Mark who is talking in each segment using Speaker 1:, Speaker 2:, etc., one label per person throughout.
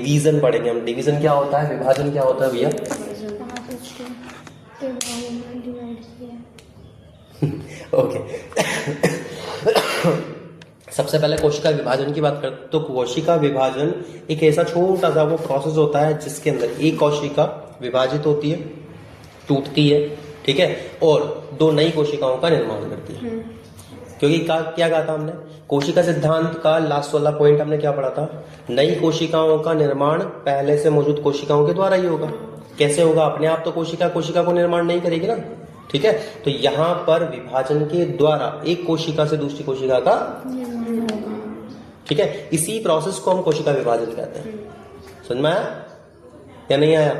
Speaker 1: Division पढ़ेंगे हम। Division क्या होता है, विभाजन क्या होता है भैया? ओके सबसे पहले कोशिका विभाजन की बात करते तो कोशिका विभाजन एक ऐसा छोटा सा वो प्रोसेस होता है जिसके अंदर एक कोशिका विभाजित होती है, टूटती है, ठीक है, और दो नई कोशिकाओं का निर्माण करती है। क्योंकि क्या कहा था हमने, कोशिका सिद्धांत का लास्ट वाला पॉइंट हमने क्या पढ़ा था, नई कोशिकाओं का निर्माण पहले से मौजूद कोशिकाओं के द्वारा ही होगा। कैसे होगा? अपने आप तो कोशिका को निर्माण नहीं करेगी ना, ठीक है। तो यहां पर विभाजन के द्वारा एक कोशिका से दूसरी कोशिका का, ठीक है, इसी प्रोसेस को हम कोशिका विभाजन कहते हैं। समझ में आया या नहीं आया?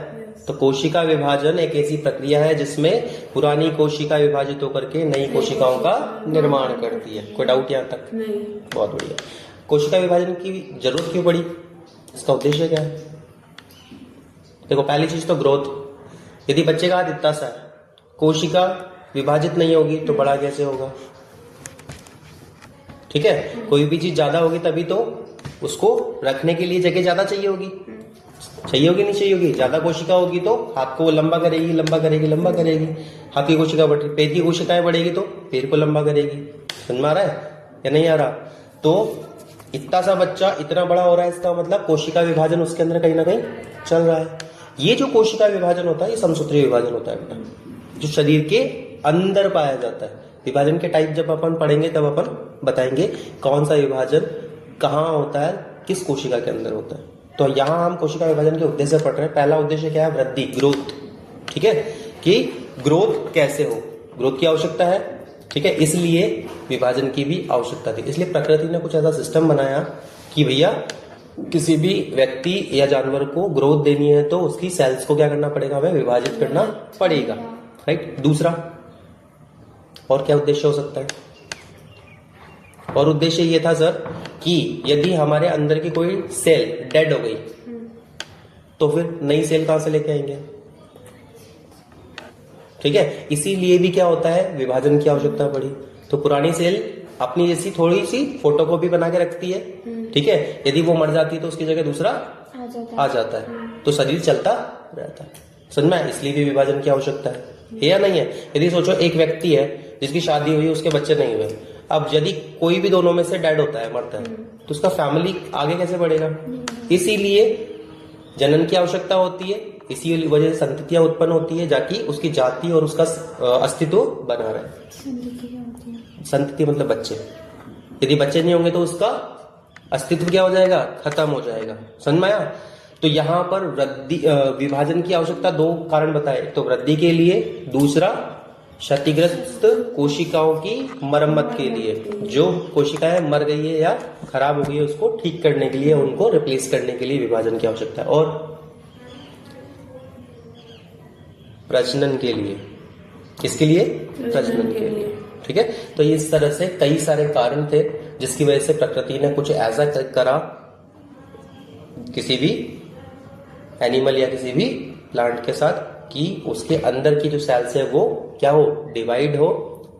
Speaker 1: तो कोशिका विभाजन एक ऐसी प्रक्रिया है जिसमें पुरानी कोशिका विभाजित होकर के नई कोशिकाओं का निर्माण करती है। कोई डाउट यहां तक?
Speaker 2: नहीं।
Speaker 1: बहुत बढ़िया। कोशिका विभाजन की जरूरत क्यों पड़ी, इसका उद्देश्य क्या है? देखो, पहली चीज तो ग्रोथ। यदि बच्चे का इतना सा है, कोशिका विभाजित नहीं होगी तो बड़ा कैसे होगा? ठीक है, कोई भी चीज ज्यादा होगी तभी तो उसको रखने के लिए जगह ज्यादा चाहिए होगी, नहीं चाहिए होगी? ज्यादा कोशिका होगी तो हाथ को लंबा करेगी, हाथ की कोशिका बढ़, पैर की कोशिकाएं बढ़ेगी तो पैर को लंबा करेगी। समझ में आ रहा है या नहीं आ रहा? तो इतना सा बच्चा इतना बड़ा हो रहा है, इसका मतलब कोशिका विभाजन उसके अंदर कहीं ना कहीं चल रहा है। ये जो कोशिका विभाजन होता है ये समसूत्रीय विभाजन होता है बेटा, जो शरीर के अंदर पाया जाता है। विभाजन के टाइप जब अपन पढ़ेंगे तब अपन बताएंगे कौन सा विभाजन कहाँ होता है, किस कोशिका के अंदर होता है। तो यहाँ हम कोशिका विभाजन के उद्देश्य पढ़ रहे हैं। पहला उद्देश्य क्या है? वृद्धि, ग्रोथ, ठीक है, कि ग्रोथ कैसे हो, ग्रोथ की आवश्यकता है, ठीक है, इसलिए विभाजन की भी आवश्यकता थी। इसलिए प्रकृति ने कुछ ऐसा सिस्टम बनाया कि भैया किसी भी व्यक्ति या जानवर को ग्रोथ देनी है तो उसकी सेल्स को क्या करना पड़ेगा, हमें विभाजित करना पड़ेगा, राइट। दूसरा और क्या उद्देश्य हो सकता है? और उद्देश्य ये था सर कि यदि हमारे अंदर की कोई सेल डेड हो गई तो फिर नई सेल कहां से लेके आएंगे, ठीक है। इसीलिए भी क्या होता है, विभाजन की आवश्यकता पड़ी। तो पुरानी सेल अपनी जैसी थोड़ी सी फोटोकॉपी बना के रखती है, ठीक है, यदि वो मर जाती है तो उसकी जगह दूसरा आ जाता है, तो शरीर चलता रहता है। समझ में? इसलिए भी विभाजन की आवश्यकता है या नहीं है? यदि सोचो एक व्यक्ति है जिसकी शादी हुई, उसके बच्चे नहीं हुए, अब यदि कोई भी दोनों में से डेड होता है, मरता है, तो उसका फैमिली आगे कैसे बढ़ेगा? इसीलिए जनन की आवश्यकता होती है, इसी वजह से संततियां उत्पन्न होती है जाकि उसकी जाति और उसका अस्तित्व बना रहे। संतति मतलब बच्चे। यदि बच्चे नहीं होंगे तो उसका अस्तित्व क्या हो जाएगा, खत्म हो जाएगा। समझ में आया? तो यहाँ पर वृद्धि विभाजन की आवश्यकता दो कारण बताए, तो वृद्धि के लिए, दूसरा क्षतिग्रस्त कोशिकाओं की मरम्मत के लिए। जो कोशिकाएं मर गई है या खराब हो गई है उसको ठीक करने के लिए, उनको रिप्लेस करने के लिए विभाजन की आवश्यकता है। और प्रजनन के लिए, किसके लिए? प्रजनन के लिए, ठीक है। तो इस तरह से कई सारे कारण थे जिसकी वजह से प्रकृति ने कुछ ऐसा करा किसी भी एनिमल या किसी भी प्लांट के साथ कि उसके अंदर की जो सेल्स है वो क्या हो, डिवाइड हो,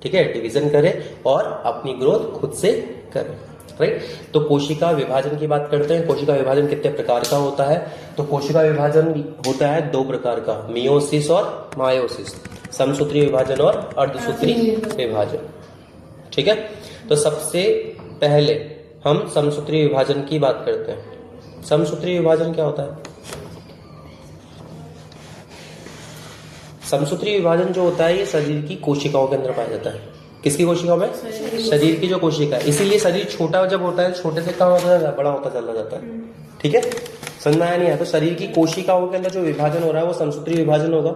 Speaker 1: ठीक है, डिवीजन करे और अपनी ग्रोथ खुद से करे, राइट। तो कोशिका विभाजन की बात करते हैं। कोशिका विभाजन कितने प्रकार का होता है? तो कोशिका विभाजन होता है दो प्रकार का, मियोसिस और मायोसिस, समसूत्रीय विभाजन और अर्धसूत्रीय विभाजन, ठीक है। तो सबसे पहले हम समसूत्रीय विभाजन की बात करते हैं। समसूत्रीय विभाजन क्या होता है? समसूत्रीय विभाजन जो होता है ये शरीर की कोशिकाओं के अंदर पाया जाता है। किसकी कोशिकाओं में? शरीर की जो कोशिका है। इसीलिए शरीर छोटा जब होता है, छोटे से कहाँ होता है, बड़ा होता चला जाता है, ठीक है। समझ में आया नहीं है? तो शरीर की कोशिकाओं के अंदर जो विभाजन हो रहा है वो समसूत्रीय विभाजन होगा।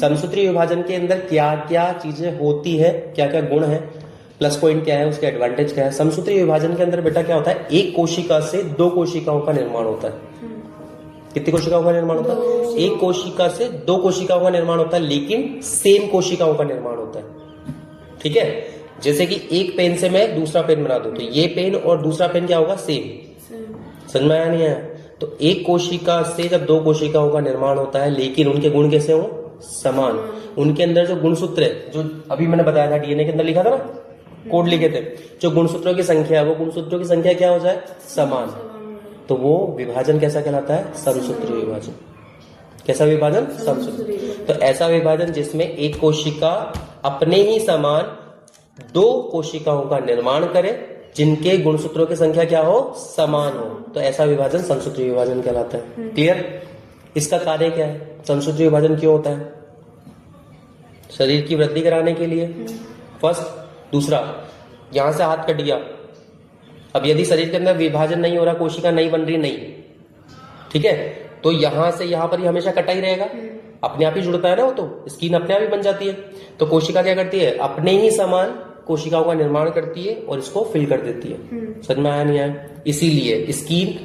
Speaker 1: समसूत्रीय विभाजन के अंदर क्या क्या चीजें होती है, क्या क्या गुण है, प्लस पॉइंट क्या है, उसके एडवांटेज क्या है। समसूत्रीय विभाजन के अंदर बेटा क्या होता है, एक कोशिका से दो कोशिकाओं का निर्माण होता है। कितनी कोशिकाओं का निर्माण होता है? एक कोशिका से दो कोशिकाओं का निर्माण होता है, लेकिन सेम कोशिकाओं का निर्माण होता है, ठीक है। जैसे कि एक पेन से मैं दूसरा पेन बना दूं तो ये पेन और दूसरा पेन क्या होगा, सेम। समझ में आया नहीं आया? तो एक कोशिका से जब दो कोशिकाओं का निर्माण होता है लेकिन उनके गुण कैसे हो, समान। उनके अंदर जो गुणसूत्र है, जो अभी मैंने बताया था डीएनए के अंदर लिखा था ना, कोड लिखे थे, जो गुणसूत्रों की संख्या है वो गुणसूत्रों की संख्या क्या हो जाए, समान, तो वो विभाजन कैसा कहलाता है? समसूत्री विभाजन। कैसा विभाजन? समसूत्री। तो ऐसा विभाजन जिसमें एक कोशिका अपने ही समान दो कोशिकाओं का निर्माण करे जिनके गुणसूत्रों की संख्या क्या हो? समान हो, तो ऐसा विभाजन समसूत्री विभाजन कहलाता है। क्लियर? इसका कार्य क्या है? समसूत्री विभाजन क्यों होता है? शरीर की वृद्धि कराने के लिए, फर्स्ट। दूसरा, यहां से हाथ कट गया, अब यदि शरीर के अंदर विभाजन नहीं हो रहा, कोशिका नहीं बन रही, नहीं, ठीक है, तो यहां से यहां पर ही हमेशा कटा ही रहेगा, अपने आप ही जुड़ता है ना, वो तो स्किन अपने आप ही बन जाती है। तो कोशिका क्या करती है? अपने ही समान कोशिकाओं का निर्माण करती है और इसको फिल कर देती है। समझ में आया नहीं आया? इसीलिए स्किन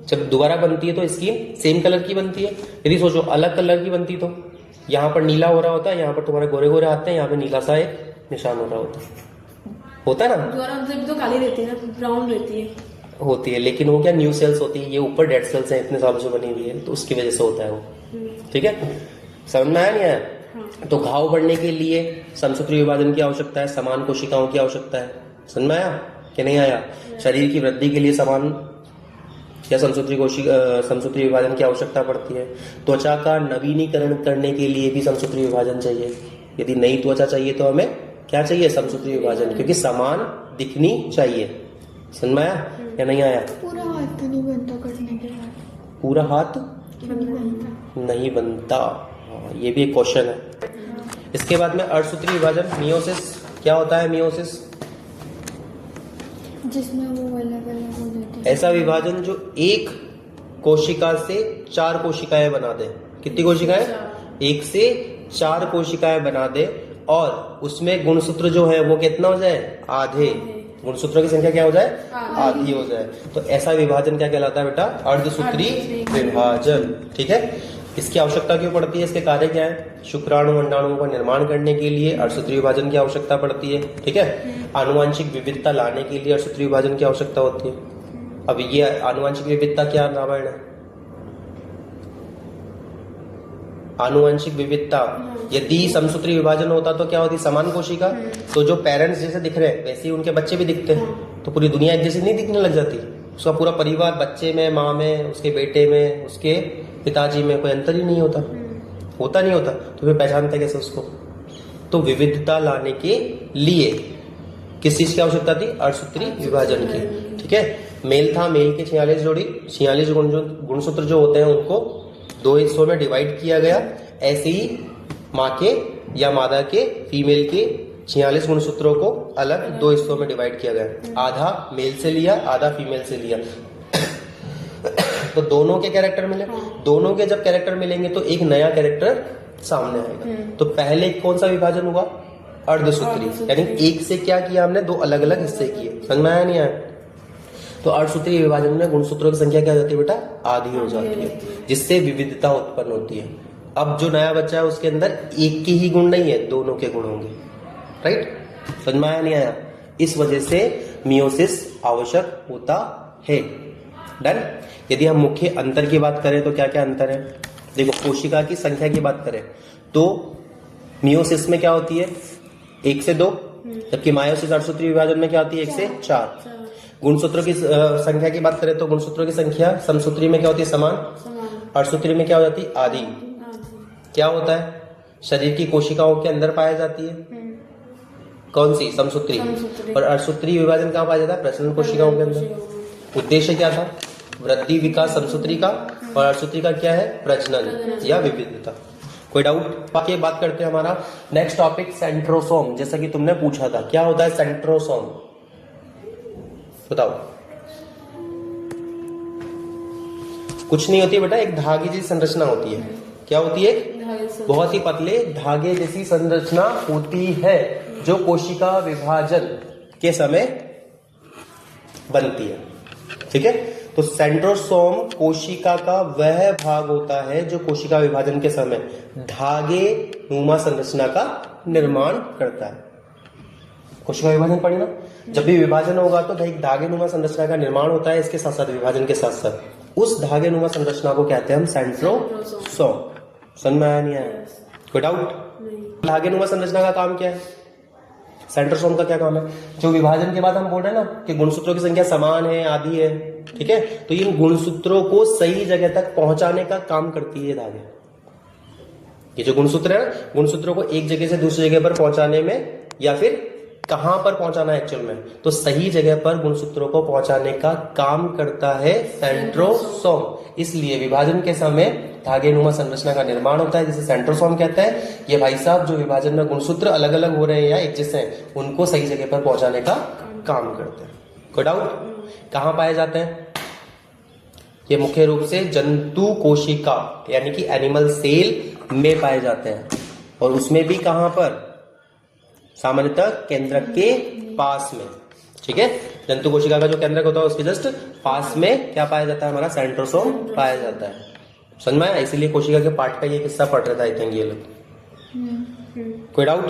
Speaker 1: जब दोबारा बनती है तो स्किन सेम कलर की बनती है। यदि सोचो अलग कलर की बनती तो यहाँ पर नीला हो रहा होता है, यहाँ पर तुम्हारे गोरे गोरे आते हैं, यहाँ पे नीला सा एक निशान हो रहा होता है ना?
Speaker 2: दोबारा तो काली रहती है ना, ब्राउन रहती है,
Speaker 1: होती है, लेकिन वो क्या न्यू सेल्स होती है, ये ऊपर डेड सेल्स हैं, इतने सालों से बनी हुई है, तो उसकी वजह से होता है वो। ठीक है, समझ में आया नहीं आया? तो घाव बढ़ने के लिए समसूत्री विभाजन की आवश्यकता है, समान कोशिकाओं की आवश्यकता है। समझ में आया कि नहीं आया? शरीर की वृद्धि के लिए समान क्या समसूत्री विभाजन की आवश्यकता पड़ती है। त्वचा का नवीनीकरण करने के लिए भी समसूत्री विभाजन चाहिए। यदि नई त्वचा चाहिए तो हमें क्या चाहिए? समसूत्री विभाजन, क्योंकि समान दिखनी चाहिए। समझ में आया या नहीं आया?
Speaker 3: पूरा हाथ तो नहीं बनता कटने के बाद?
Speaker 1: पूरा हाथ
Speaker 3: नहीं बनता।
Speaker 1: हाँ, ये भी एक क्वेश्चन है। इसके बाद में अर्धसूत्री विभाजन, मियोसिस। क्या होता है मियोसिस?
Speaker 3: जिसमें वो अलग अलग हो जाते हैं।
Speaker 1: ऐसा विभाजन जो एक कोशिका से 4 कोशिकाएं बना दे। कितनी कोशिकाएं? 1 से 4 कोशिकाएं बना दे, और उसमें गुणसूत्र जो है वो कितना हो जाए? आधे। गुणसूत्रों की संख्या क्या हो जाए? आधी हो जाए। तो ऐसा विभाजन क्या कहलाता है बेटा? अर्धसूत्री विभाजन। ठीक है, इसकी आवश्यकता क्यों पड़ती है? इसके कार्य क्या है? शुक्राणु अंडाणुओं का निर्माण करने के लिए अर्धसूत्री विभाजन की आवश्यकता पड़ती है। ठीक है, आनुवांशिक विविधता लाने के लिए अर्धसूत्री विभाजन की आवश्यकता होती है। अब ये आनुवांशिक विविधता क्या नारायण है? आनुवंशिक विविधता, यदि समसूत्री विभाजन होता तो क्या होती? समान कोशिका, तो जो पेरेंट्स जैसे दिख रहे हैं वैसे ही उनके बच्चे भी दिखते हैं, तो पूरी दुनिया एक जैसी नहीं दिखने लग जाती। उसका पूरा परिवार, बच्चे में, माँ में, उसके बेटे में, उसके पिताजी में कोई अंतर ही नहीं होता। होता नहीं होता, तो फिर पहचानते कैसे उसको? तो विविधता लाने के लिए किस चीज की आवश्यकता थी? अर्धसूत्री विभाजन की। ठीक है, मेल था, मेल के 46 जोड़ी, 46 गुणसूत्र जो होते हैं उनको 2 हिस्सों में डिवाइड किया गया। ऐसे ही माँ के या मादा के, फीमेल के 46 गुणसूत्रों को अलग 2 हिस्सों में डिवाइड किया गया। आधा मेल से लिया, आधा फीमेल से लिया। तो दोनों के कैरेक्टर मिले। दोनों के जब कैरेक्टर मिलेंगे तो एक नया कैरेक्टर सामने आएगा। तो पहले कौन सा विभाजन हुआ? अर्धसूत्री। यानी एक से क्या किया हमने? 2 अलग अलग हिस्से किए। समझ में आया नहीं आया? तो अर्धसूत्री विभाजन में गुणसूत्रों की संख्या क्या हो जाती है बेटा? आधी हो जाती है, जिससे विविधता उत्पन्न होती है। अब जो नया बच्चा है उसके अंदर एक के ही गुण नहीं है, दोनों के गुण होंगे। राइट? समझ में आया नहीं आया? इस वजह से मियोसिस आवश्यक होता है। डन? यदि हम मुख्य अंतर की बात करें तो क्या क्या अंतर है? देखो, कोशिका की संख्या की बात करें तो मियोसिस में क्या होती है? 1 से 2, जबकि मायोसिस अर्धसूत्री विभाजन में क्या होती है? 1 से 4। गुणसूत्रों की संख्या की बात करें तो गुणसूत्रों की संख्या समसूत्री में क्या होती है? समान। अर्धसूत्री में क्या हो जाती है? आधी। क्या होता है? शरीर की कोशिकाओं के अंदर पाया जाती है। कौन सी? समसूत्री। और अर्धसूत्री विभाजन कहाँ पाया जाता है? प्रजनन कोशिकाओं के अंदर। उद्देश्य क्या था? वृद्धि विकास समसूत्री का, और अर्धसूत्री का क्या है? प्रजनन या विविधता। कोई डाउट? बाकी बात करते हैं हमारा नेक्स्ट टॉपिक, सेंट्रोसोम। जैसा कि तुमने पूछा था, क्या होता है सेंट्रोसोम? बताओ। कुछ नहीं होती बेटा, एक धागे जैसी संरचना होती है। क्या होती है? बहुत ही पतले धागे जैसी संरचना होती है जो कोशिका विभाजन के समय बनती है। ठीक है, तो सेंट्रोसोम कोशिका का वह भाग होता है जो कोशिका विभाजन के समय धागे नुमा संरचना का निर्माण करता है। कोशिका विभाजन पढ़ी ना? जब भी विभाजन होगा तो एक धागे नुमा संरचना का निर्माण होता है। इसके साथ साथ विभाजन के साथ साथ उस धागे नुमा संरचना को कहते हैं हम सेंट्रोसोम। समझ में आया नहीं आया? कोई डाउट? धागे नुमा संरचना का काम क्या है? सेंट्रोसोम का क्या काम है? जो विभाजन के बाद हम बोल रहे हैं ना कि गुणसूत्रों की संख्या समान है, आदि है, ठीक है, तो इन गुणसूत्रों को सही जगह तक पहुंचाने का काम करती है ये धागे। ये जो गुणसूत्र है, गुणसूत्रों को एक जगह से दूसरी जगह पर पहुंचाने में, या फिर कहां पर पहुंचाना है एक्चुअल में, तो सही जगह पर गुणसूत्रों को पहुंचाने का काम करता है सेंट्रोसोम। इसलिए विभाजन के समय धागे नुमा संरचना का निर्माण होता है, जिसे सेंट्रोसोम कहते हैं। ये भाई साहब जो विभाजन में गुणसूत्र अलग अलग हो रहे हैं या एक जैसे हैं, उनको सही जगह पर पहुंचाने का काम करते हैं। कोई डाउट? कहां पाए जाते हैं? ये मुख्य रूप से जंतु कोशिका यानी कि एनिमल सेल में पाए जाते हैं, और उसमें भी कहां पर? सामान्यतः केंद्रक के पास में, ठीक है। जंतु कोशिका का जो केंद्रक होता है उसके जस्ट पास में क्या पाया जाता है? हमारा सेंट्रोसोम पाया जाता है। समझ में आया? इसीलिए कोशिका के पार्ट का ये किस्सा पढ़ रहा था आई थिंक ये लोग। कोई डाउट?